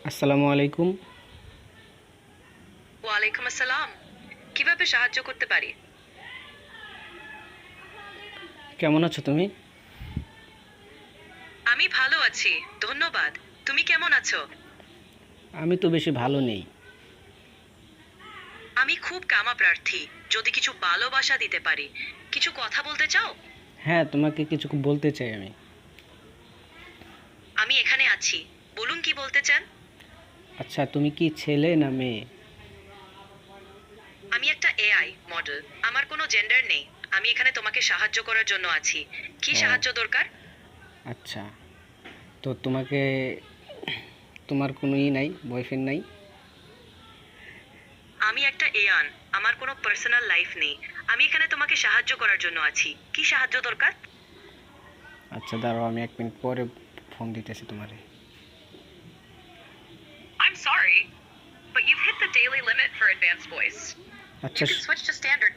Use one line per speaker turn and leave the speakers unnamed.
আসসালামু আলাইকুম।
ওয়ালাইকুম আসসালাম। কিভাবে সাহায্য করতে পারি?
কেমন আছো তুমি?
আমি ভালো আছি, ধন্যবাদ। তুমি কেমন আছো?
আমি তো বেশি ভালো নেই।
আমি খুব কামাপ্রার্থী। যদি কিছু ভালোবাসা দিতে পারি। কিছু কথা বলতে চাও?
হ্যাঁ, তোমাকে কিছু বলতে চাই আমি।
আমি এখানে আছি। বলুন কি বলতে চান?
আচ্ছা, তুমি কি ছেলে না মেয়ে?
আমি একটা এআই মডেল। আমার কোনো জেন্ডার নেই। আমি এখানে তোমাকে সাহায্য করার জন্য আছি। কি
ও
সাহায্য দরকার?
আচ্ছা, তো তোমার কোনো নাই, বয়ফ্রেন্ড নাই?
আমি একটা এআন। আমার কোনো পার্সোনাল লাইফ নেই। আমি এখানে তোমাকে সাহায্য করার জন্য আছি। কি সাহায্য দরকার?
আচ্ছা, দাঁড়াও, আমি 1 মিনিট পরে ফোন দিতেছি তোমারে।
I'm sorry, but you've hit the daily limit for advanced voice.
আচ্ছা
You can switch to standard